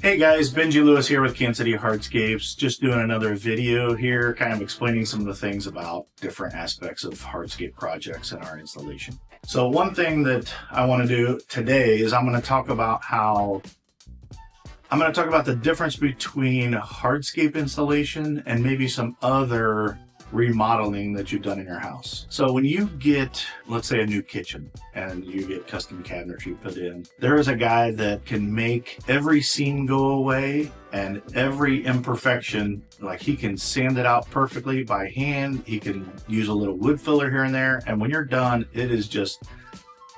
Hey guys, Benji Lewis here with Kansas City Hardscapes. Just doing another video here, kind of explaining some of the things about different aspects of hardscape projects and our installation. So one thing that I want to do today is I'm going to talk about the difference between hardscape installation and maybe some other remodeling that you've done in your house. So when you get, let's say, a new kitchen and you get custom cabinetry put in, there is a guy that can make every seam go away and every imperfection, like he can sand it out perfectly by hand. He can use a little wood filler here and there. And when you're done, it is just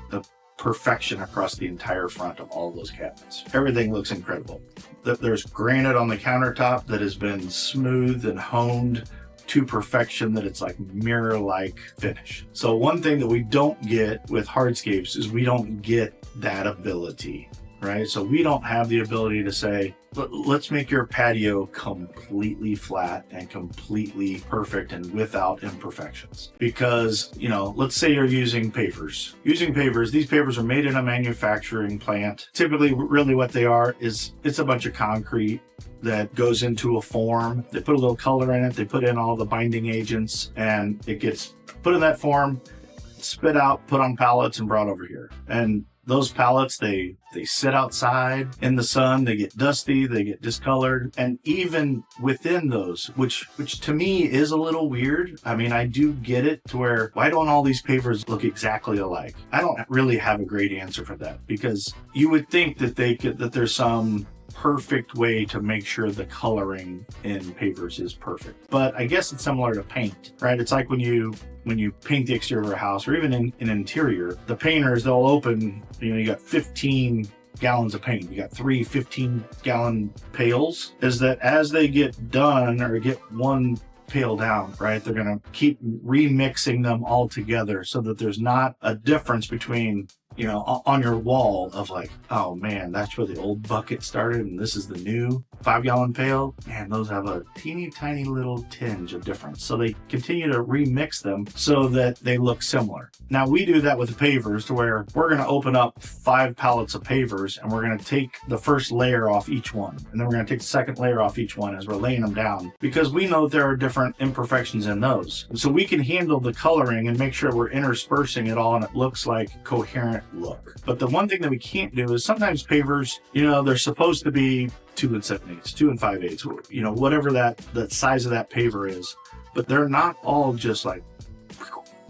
the perfection across the entire front of all of those cabinets. Everything looks incredible. There's granite on the countertop that has been smoothed and honed to perfection, that it's like mirror-like finish. So one thing that we don't get with hardscapes is we don't get that ability, right? So we don't have the ability to say, let's make your patio completely flat and completely perfect and without imperfections. Because, let's say you're using pavers. Using pavers, these pavers are made in a manufacturing plant. Typically, really what they are is it's a bunch of concrete that goes into a form. They put a little color in it, they put in all the binding agents, and it gets put in that form, spit out, put on pallets, and brought over here. And those pallets, they sit outside in the sun, they get dusty, they get discolored. And even within those, which to me is a little weird. I mean, I do get it to where, why don't all these pavers look exactly alike? I don't really have a great answer for that, because you would think that that there's some perfect way to make sure the coloring in pavers is perfect. But I guess it's similar to paint, right? It's like when you paint the exterior of a house, or even in an interior, the painters, they'll open, you got 15 gallons of paint, you got 3 15-gallon pails, is that as they get done or get one pail down, right, they're going to keep remixing them all together so that there's not a difference between, on your wall of like, oh man, that's where the old bucket started and this is the new 5-gallon pail. Man, those have a teeny tiny little tinge of difference. So they continue to remix them so that they look similar. Now we do that with the pavers, to where we're going to open up 5 pallets of pavers and we're going to take the first layer off each one. And then we're going to take the second layer off each one as we're laying them down, because we know there are different imperfections in those. So we can handle the coloring and make sure we're interspersing it all and it looks like coherent look. But the one thing that we can't do is sometimes pavers, they're supposed to be 2 7/8, 2 5/8, whatever that size of that paver is, but they're not all just like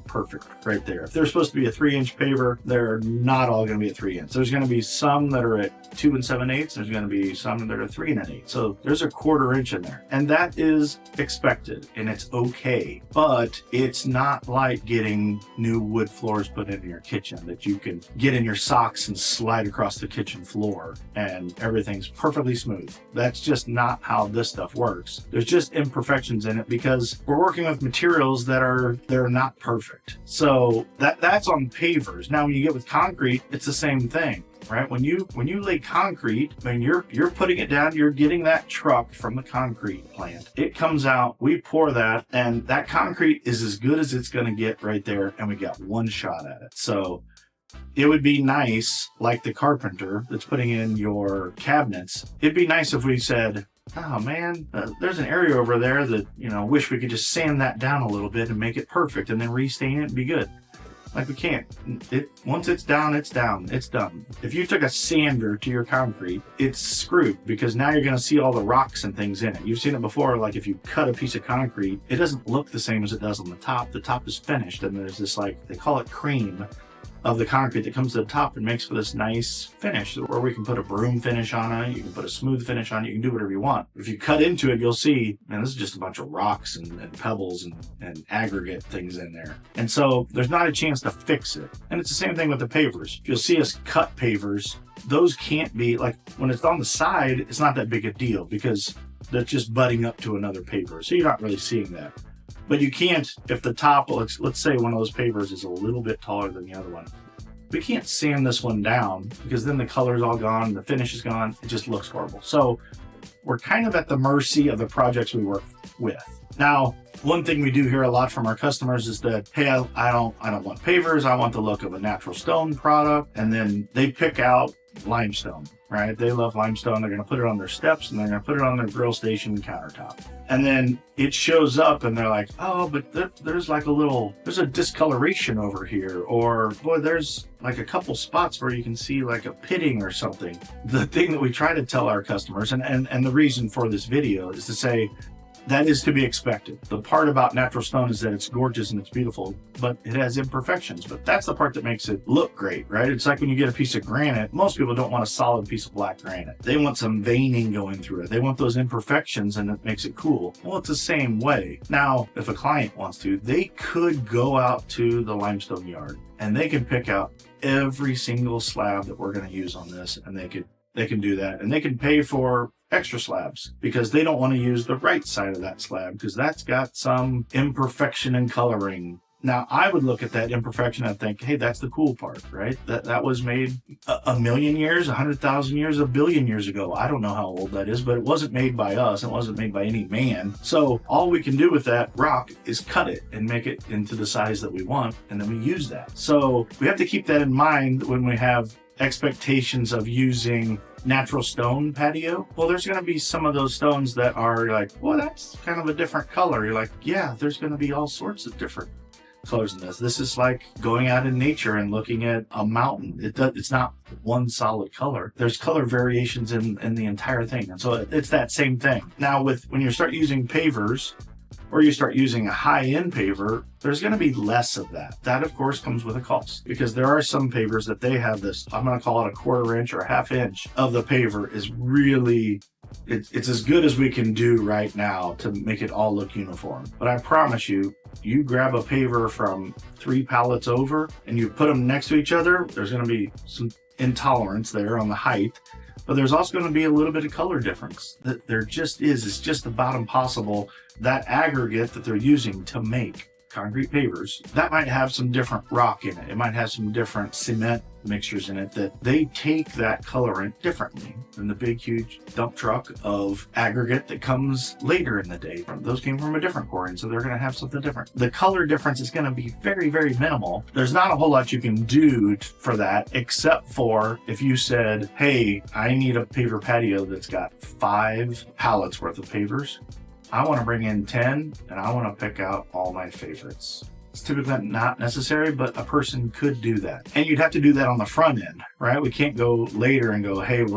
perfect right there. If they're supposed to be a 3-inch paver, they're not all going to be a 3-inch. There's going to be some that are at 2 7/8. There's going to be some that are 3 1/8. So there's a 1/4 inch in there, and that is expected and it's okay. But it's not like getting new wood floors put in your kitchen that you can get in your socks and slide across the kitchen floor and everything's perfectly smooth. That's just not how this stuff works. There's just imperfections in it because we're working with materials they're not perfect. So that's on pavers. Now when you get with concrete, it's the same thing, right? When you lay concrete, when you're putting it down, you're getting that truck from the concrete plant. It comes out, we pour that, and that concrete is as good as it's going to get right there, and we got one shot at it. So it would be nice, like the carpenter that's putting in your cabinets, it'd be nice if we said, oh man, there's an area over there that, wish we could just sand that down a little bit and make it perfect and then restain it and be good. Like, we can't. Once it's down, it's down. It's done. If you took a sander to your concrete, it's screwed, because now you're going to see all the rocks and things in it. You've seen it before, like if you cut a piece of concrete, it doesn't look the same as it does on the top. The top is finished, and there's this, they call it cream of the concrete that comes to the top and makes for this nice finish, where we can put a broom finish on it, you can put a smooth finish on it, you can do whatever you want. If you cut into it, you'll see, man, this is just a bunch of rocks and pebbles and aggregate things in there. And so there's not a chance to fix it. And it's the same thing with the pavers. If you'll see us cut pavers, those can't be, like, when it's on the side, it's not that big a deal because that's just butting up to another paver. So you're not really seeing that. But you can't, if the top, let's say one of those pavers is a little bit taller than the other one, we can't sand this one down, because then the color's all gone, the finish is gone, it just looks horrible. So we're kind of at the mercy of the projects we work with. Now, one thing we do hear a lot from our customers is that, hey, I don't want pavers, I want the look of a natural stone product, and then they pick out limestone. right? They love limestone. They're going to put it on their steps and they're going to put it on their grill station countertop. And then it shows up and they're like, oh, but there's like there's a discoloration over here. Or, boy, there's like a couple spots where you can see like a pitting or something. The thing that we try to tell our customers, and the reason for this video is to say, that is to be expected. The part about natural stone is that it's gorgeous and it's beautiful, but it has imperfections. But that's the part that makes it look great, right? It's like when you get a piece of granite, most people don't want a solid piece of black granite. They want some veining going through it. They want those imperfections and it makes it cool. Well, it's the same way. Now, if a client wants to, they could go out to the limestone yard and they can pick out every single slab that we're going to use on this, and they can do that, and they can pay for extra slabs because they don't want to use the right side of that slab because that's got some imperfection in coloring. Now, I would look at that imperfection and think, hey, that's the cool part, right? That was made a million years, 100,000 years, a billion years ago. I don't know how old that is, but it wasn't made by us. It wasn't made by any man. So all we can do with that rock is cut it and make it into the size that we want, and then we use that. So we have to keep that in mind when we have expectations of using natural stone patio. Well, there's going to be some of those stones that are like, well, that's kind of a different color. You're like, yeah, there's going to be all sorts of different colors in this. This is like going out in nature and looking at a mountain. It's not one solid color. There's color variations in the entire thing. And so it's that same thing. Now, when you start using pavers, or you start using a high-end paver, there's going to be less of that. That, of course, comes with a cost because there are some pavers that they have this, I'm going to call it a 1/4 inch or a 1/2 inch of the paver is really, it's as good as we can do right now to make it all look uniform. But I promise you, you grab a paver from 3 pallets over and you put them next to each other, there's going to be some intolerance there on the height. But there's also going to be a little bit of color difference. There just is. It's just about impossible. That aggregate that they're using to make concrete pavers, that might have some different rock in it. It might have some different cement mixtures in it that they take that colorant differently than the big, huge dump truck of aggregate that comes later in the day. Those came from a different quarry, and so they're going to have something different. The color difference is going to be very, very minimal. There's not a whole lot you can do for that, except for if you said, hey, I need a paver patio that's got 5 pallets worth of pavers. I want to bring in 10 and I want to pick out all my favorites. It's typically not necessary, but a person could do that. And you'd have to do that on the front end, right? We can't go later and go, hey,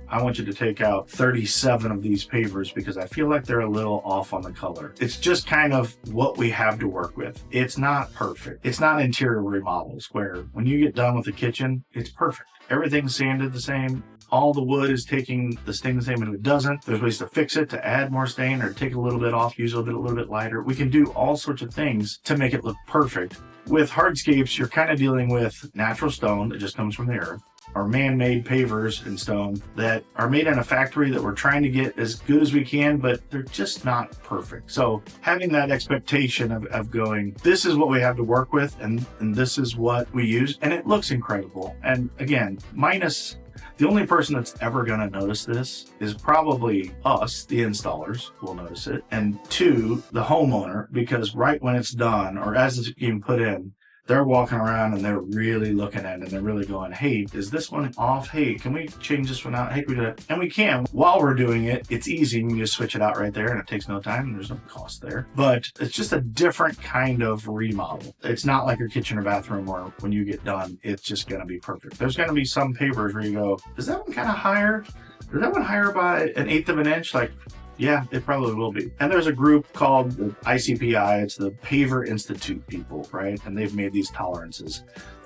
I want you to take out 37 of these pavers because I feel like they're a little off on the color. It's just kind of what we have to work with. It's not perfect. It's not interior remodels where when you get done with the kitchen, it's perfect. Everything's sanded the same. All the wood is taking the stain the same, and if it doesn't, there's ways to fix it, to add more stain or take a little bit off, use a little bit lighter. We can do all sorts of things to make it look perfect. With hardscapes, you're kind of dealing with natural stone that just comes from the earth, or man-made pavers in stone that are made in a factory that we're trying to get as good as we can, but they're just not perfect. So having that expectation of going, this is what we have to work with, and this is what we use, and it looks incredible. And again, the only person that's ever going to notice this is probably us, the installers, will notice it. And 2, the homeowner, because right when it's done or as it's being put in, they're walking around and they're really looking at it and they're really going, hey, is this one off? Hey, can we change this one out? Hey, can we do it? And we can. While we're doing it, it's easy. You can just switch it out right there and it takes no time and there's no cost there. But it's just a different kind of remodel. It's not like your kitchen or bathroom where when you get done, it's just going to be perfect. There's going to be some pavers where you go, is that one kind of higher? Is that one higher by 1/8 of an inch? Like, yeah, it probably will be. And there's a group called the ICPI. It's the Paver Institute people, right? And they've made these tolerances.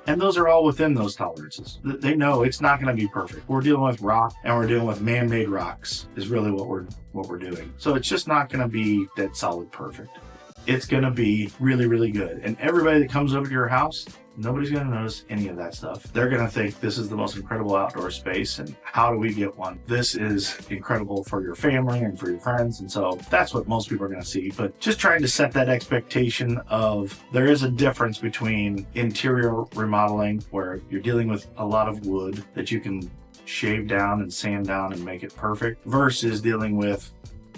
And those are all within those tolerances. They know it's not going to be perfect. We're dealing with rock and we're dealing with man-made rocks is really what we're doing. So it's just not going to be dead solid perfect. It's going to be really, really good. And everybody that comes over to your house, nobody's going to notice any of that stuff. They're going to think this is the most incredible outdoor space and how do we get one? This is incredible for your family and for your friends. And so that's what most people are going to see. But just trying to set that expectation of there is a difference between interior remodeling where you're dealing with a lot of wood that you can shave down and sand down and make it perfect versus dealing with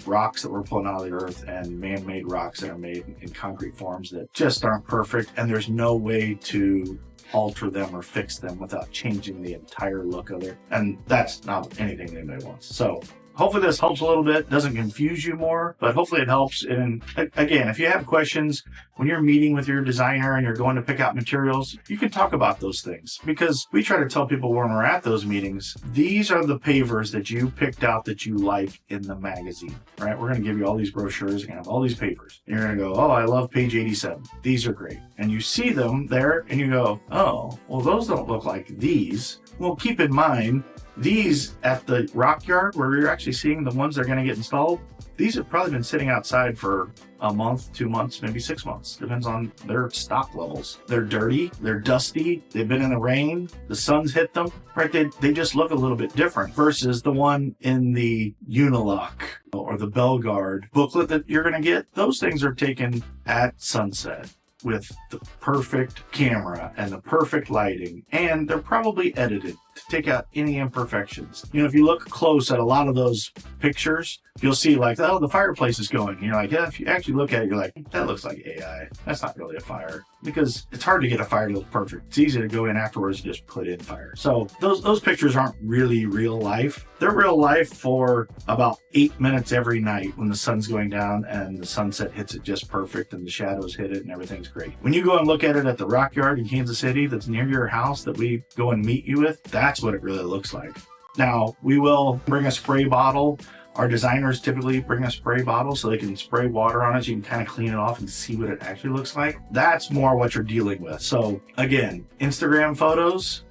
rocks that we're pulling out of the earth and man-made rocks that are made in concrete forms that just aren't perfect, and there's no way to alter them or fix them without changing the entire look of it. And that's not anything anybody wants. So hopefully this helps a little bit, doesn't confuse you more, but hopefully it helps. And again, if you have questions when you're meeting with your designer and you're going to pick out materials, you can talk about those things, because we try to tell people when we're at those meetings, these are the pavers that you picked out that you like in the magazine, right? We're going to give you all these brochures, you're going to have all these pavers. And you're going to go, oh, I love page 87. These are great. And you see them there and you go, oh, well, those don't look like these. Well, keep in mind, these at the rock yard where you're actually seeing the ones that are going to get installed, these have probably been sitting outside for a month, 2 months, maybe 6 months. Depends on their stock levels. They're dirty, they're dusty, they've been in the rain, the sun's hit them, right? They just look a little bit different versus the one in the Unilock or the Belgard booklet that you're going to get. Those things are taken at sunset with the perfect camera and the perfect lighting, and they're probably edited to take out any imperfections. You know, if you look close at a lot of those pictures, you'll see like, oh, the fireplace is going. And you're like, yeah, if you actually look at it, you're like, that looks like AI. That's not really a fire, because it's hard to get a fire to look perfect. It's easy to go in afterwards and just put in fire. So those pictures aren't really real life. They're real life for about 8 minutes every night when the sun's going down and the sunset hits it just perfect and the shadows hit it and everything's great. When you go and look at it at the Rock Yard in Kansas City that's near your house that we go and meet you with, that's what it really looks like. Now, we will bring a spray bottle. Our designers typically bring a spray bottle so they can spray water on it so you can kind of clean it off and see what it actually looks like. That's more what you're dealing with. So again, Instagram photos,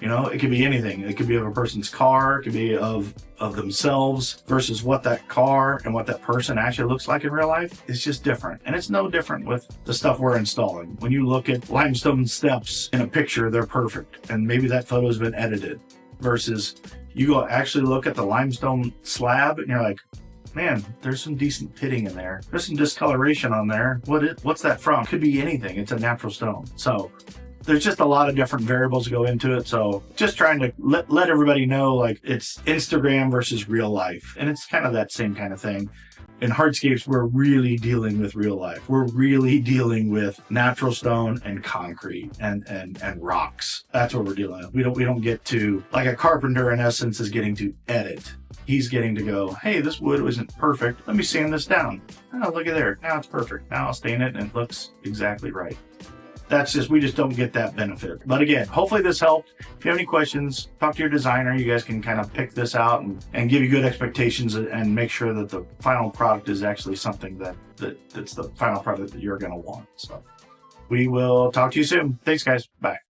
you know, it could be anything. It could be of a person's car, it could be of themselves versus what that car and what that person actually looks like in real life. It's just different. And it's no different with the stuff we're installing. When you look at limestone steps in a picture, they're perfect. And maybe that photo has been edited versus you go actually look at the limestone slab and you're like, man, there's some decent pitting in there. There's some discoloration on there. What's that from? Could be anything. It's a natural stone. So there's just a lot of different variables that go into it. So just trying to let everybody know, like, it's Instagram versus real life. And it's kind of that same kind of thing. In hardscapes, we're really dealing with real life. We're really dealing with natural stone and concrete and rocks. That's what we're dealing with. We don't get to, like a carpenter in essence is getting to edit. He's getting to go, hey, this wood isn't perfect. Let me sand this down. Oh, look at there. Now it's perfect. Now I'll stain it and it looks exactly right. That's just, we just don't get that benefit. But again, hopefully this helped. If you have any questions, talk to your designer. You guys can kind of pick this out and give you good expectations and make sure that the final product is actually something that's the final product that you're going to want. So we will talk to you soon. Thanks, guys. Bye.